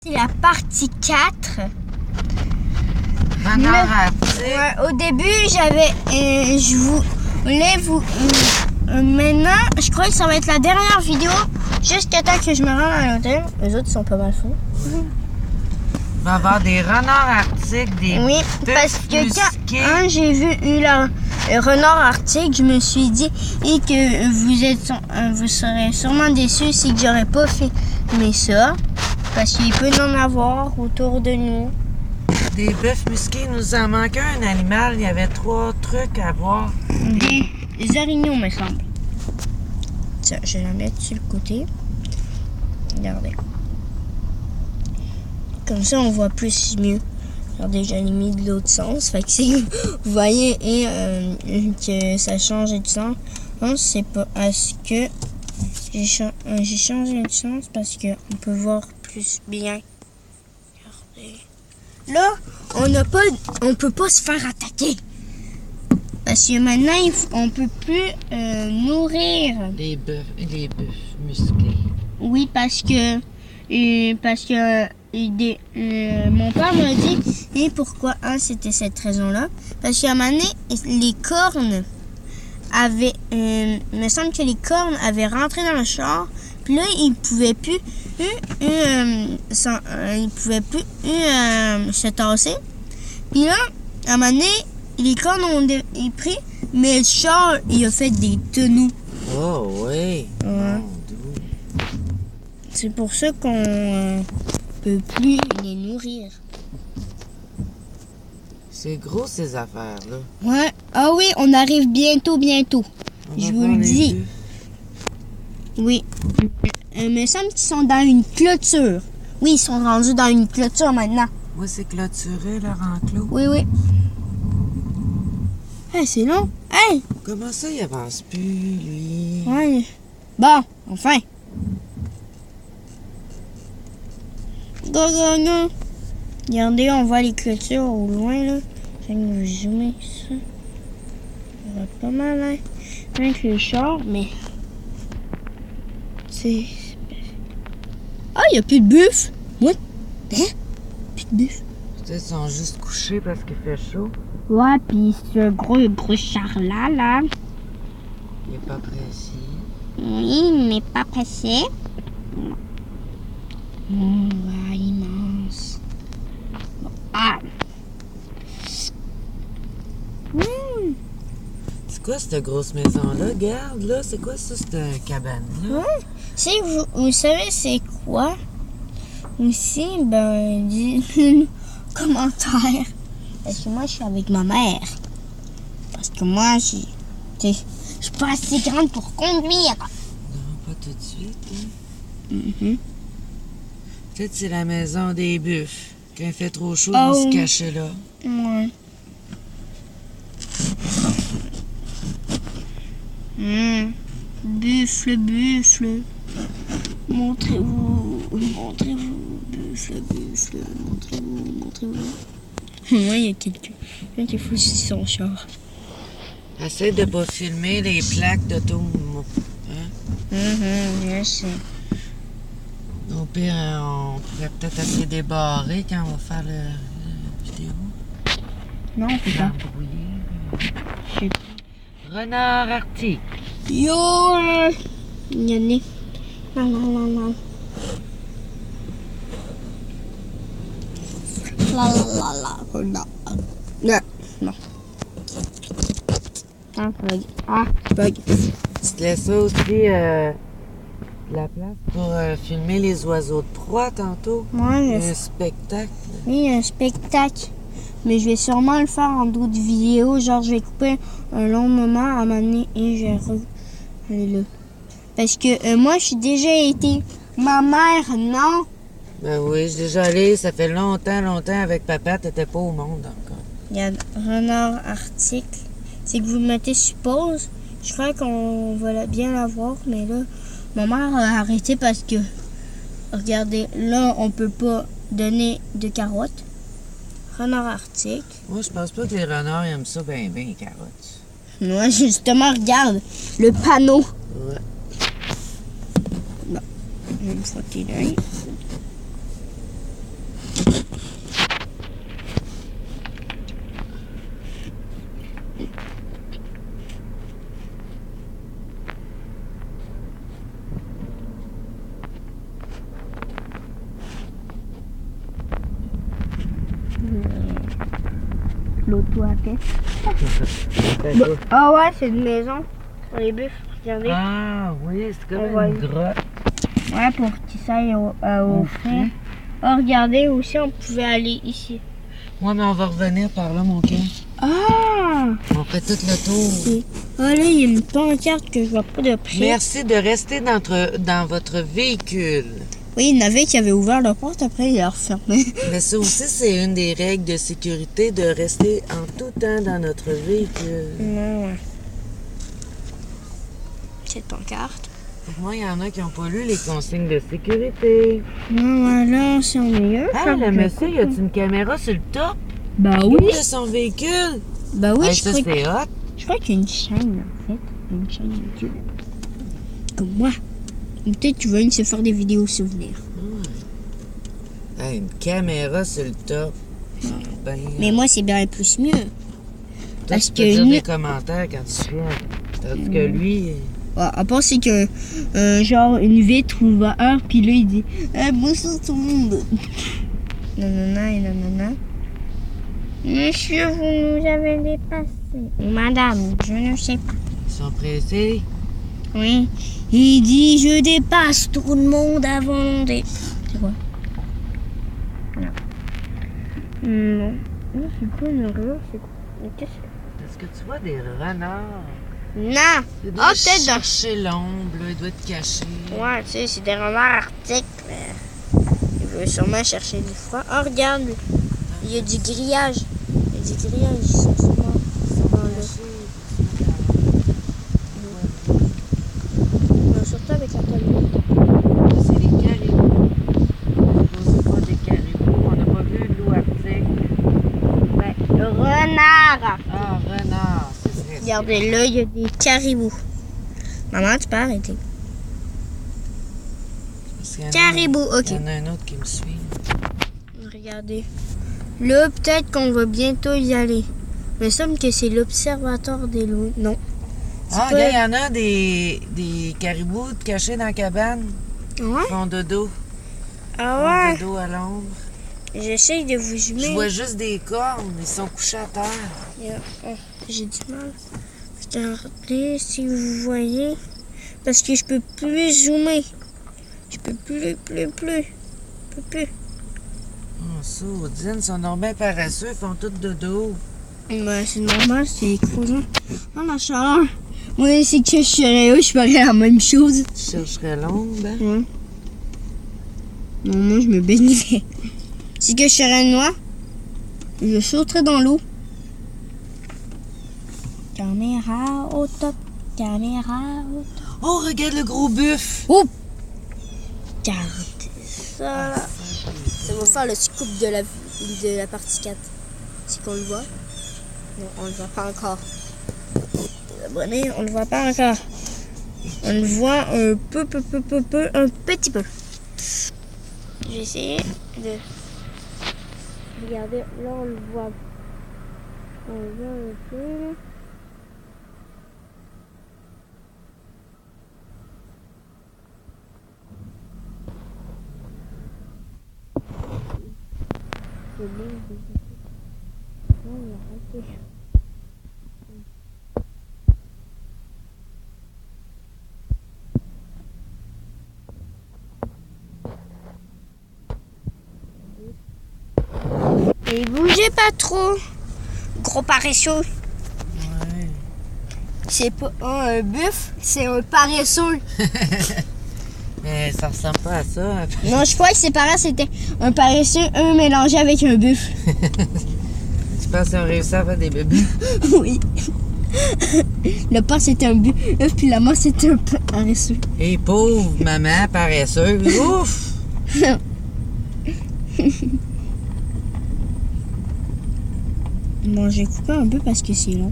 C'est la partie 4. Renard arctique. Ouais, au début, je voulais vous... maintenant, je crois que ça va être la dernière vidéo jusqu'à temps que je me rende à l'hôtel. Les autres, ils sont pas mal fous. Il va y avoir des renards arctiques, des Oui, bœufs parce que musqués. quand j'ai vu le renard arctique, je me suis dit que vous serez sûrement déçus si que j'aurais pas filmé ça. Parce qu'il peut en avoir autour de nous. Des bœufs musqués, nous en manquait un animal. Il y avait 3 trucs à voir. Des orignaux, me semble. Tiens, je vais la mettre sur le côté. Regardez. Comme ça, on voit plus mieux. Regardez, j'ai mis de l'autre sens. Fait que si vous voyez que ça change de sens, c'est pas parce que j'ai changé de sens parce qu'on peut voir plus bien. Regardez. Là, on peut pas se faire attaquer. Parce que maintenant, on peut plus nourrir. Les bœufs musclés. Oui, parce que mon père m'a dit, et pourquoi c'était cette raison-là? Parce qu'à un moment donné, les cornes avaient, me semble que les cornes avaient rentré dans le char, puis là, ils pouvaient plus se tasser. Puis là, à un moment donné, les cornes ont pris, mais le char, il a fait des tonneaux. Oh, oui. Ouais. C'est pour ça qu'on peut plus les nourrir. C'est gros, ces affaires-là. Ouais. Ah oui, on arrive bientôt. Je vous le dis. Oui. Il me semble qu'ils sont dans une clôture. Oui, ils sont rendus dans une clôture maintenant. Oui, c'est clôturé, leur enclos. Oui. Hey, c'est long. Hey! Comment ça, il avance plus, lui? Ouais. Bon, enfin. Go. Regardez, on voit les clôtures au loin, là. Je vais nous zoomer ça. Ça va pas mal, hein. Avec les chars, mais... C'est... Ah, il n'y a plus de buffle. What? Hein? Plus de buffle. Peut-être qu'ils sont juste couchés parce qu'il fait chaud. Ouais, pis ce gros char-là, là. Il est pas précis. Oui, il n'est pas pressé. Oh, ouais, immense. Ah! C'est quoi cette grosse maison-là? Regarde, là, c'est quoi ça, cette cabane-là? Vous savez c'est quoi? Aussi, ben, dites-le commentaire. Parce que moi, je suis avec ma mère. Parce que moi, je suis pas assez grande pour conduire. Non, pas tout de suite, hein? Mm-hmm. Peut-être c'est la maison des buffles. Quand il fait trop chaud, ils vont se cacher là. Ouais. Buffle. Montrez-vous. Buffle. Montrez-vous. Ouais, il y a quelqu'un qui fout sur son char. Essaye de pas filmer les plaques d'auto. Hein? Je sais. Au pire, on pourrait peut-être essayer de débarrer quand on va faire la vidéo. Non, on peut pas. L'embrouiller. Renard arctique. Yo! Yannick. La. Non. Bug. Tu te laisses ça aussi la place pour filmer les oiseaux de proie tantôt? Ouais, un spectacle. Oui, un spectacle. Mais je vais sûrement le faire en d'autres vidéos. Genre, je vais couper un long moment à un moment donné et je vais là. Parce que moi, je suis déjà été. Ma mère, non. Ben oui, je suis déjà allée. Ça fait longtemps avec papa. T'étais pas au monde encore. Il y a renard arctique. C'est que vous mettez sur pause. Je crois qu'on va bien la voir. Mais là, ma mère a arrêté parce que, regardez, là, on peut pas donner de carottes. Renard arctique. Moi, je pense pas que les renards aiment ça bien, les carottes. Moi, justement, regarde le panneau. Ouais. Bon, je vais me frotter l'œil. l'auto à paix. Ah ouais, c'est une maison pour les buffles. Regardez. Ah oui, c'est comme Ouais. une grotte. Ouais, pour qu'ils s'aillent au fond. Oh, regardez, aussi, on pouvait aller ici. Ouais, mais on va revenir par là, mon cœur. Ah! On fait tout le tour. Ah, là, il y a une pancarte que je vois pas de près. Merci de rester dans votre véhicule. Oui, il y en avait qui avaient ouvert la porte, après, ils l'ont refermé. Mais ça aussi, c'est une des règles de sécurité, de rester en tout temps dans notre véhicule. Ouais. Cette pancarte. Moi, il y en a qui n'ont pas lu les consignes de sécurité. Non, voilà, c'est ennuyeux. Ah, le monsieur, y a-t-il une caméra sur le top Bah oui. de son véhicule? Bah oui, Hey, je ça, crois, c'est hot. je crois qu'il y a une chaîne, en fait. Une chaîne YouTube. Comme moi. Ou peut-être tu veux une se faire des vidéos souvenirs. Hey, une caméra sur le top. Ah, ben, Mais moi, c'est bien plus mieux. toi, parce tu peux que dire nous- des commentaires quand tu filmes. Tandis que lui... Ouais, à part, c'est que, genre, une vitre ouvre heure, puis là, il dit bonsoir tout le monde. Nanana et nanana. Monsieur, vous nous avez dépassé. Ou madame, je ne sais pas. Ils sont pressés. Oui. Il dit je dépasse tout le monde avant des. C'est quoi? Non. Non, c'est quoi une horreur? C'est quoi? Mais qu'est-ce que Est-ce que tu vois des renards? Non! Il Ah, doit peut-être dans. chercher l'ombre, là. Il doit être caché. Ouais, tu sais, c'est des renards arctiques, mais. Il veut sûrement chercher du froid. Oh, regarde! Il y a du grillage. Il y a du grillage, ils sont sûrement dans le. Surtout avec la table. C'est des caribous. C'est pas des caribous. On n'a pas vu le loup arctique. Ouais, le renard! Ah, renard. C'est vrai. Regardez, là, il y a des caribous. Maman, tu peux arrêter. Parce qu'il y en a- Caribou, ok. Il y en a un autre qui me suit. Regardez. Là, peut-être qu'on va bientôt y aller. Il me semble que c'est l'observatoire des loups. Non. C'est Ah, pas- regarde, il y en a des caribous cachés dans la cabane. Ouais? Ils font dodo. Ah Ils font dodo à l'ombre. ouais? J'essaye de vous Je zoomer. vois juste des cornes. Ils sont couchés à terre. Oh, j'ai du mal. Regardez si vous voyez. Parce que je peux plus zoomer. Je peux plus. Je peux plus. Oh, sourdine, ils sont donc bien paresseux. Ils font tout dodo. Ben, c'est normal, c'est croisant. Oh, la chaleur. Moi, c'est que je serais où, je ferais la même chose. Tu chercherais l'ombre, hein? Ouais. Non, moi, je me baignerais. Si que je serais noir, je sauterais dans l'eau. Caméra au top. Caméra au top. Oh, regarde le gros buff! Oh! Regardez ça. Ça va faire le scoop de la partie 4. C'est qu'on le voit. Non, on le voit pas encore. Les abonnés, on le voit pas encore. On le voit un un petit peu. Je vais essayer de... Regardez, là on le voit. On le voit un peu. Là. C'est bon, non, il a raté. Et bougez pas trop, gros paresseux. Ouais. C'est pas un buff, c'est un paresseux. Mais ça ressemble pas à ça. Hein. Non, je crois que ses parents c'était un paresseux, un mélangé avec un buff. Tu penses qu'ils ont réussi à faire des bébés? Oui. Le père c'était un buff, puis la mère c'était un paresseux. Et pauvre maman paresseuse. Ouf! Bon, j'ai coupé un peu parce que c'est long.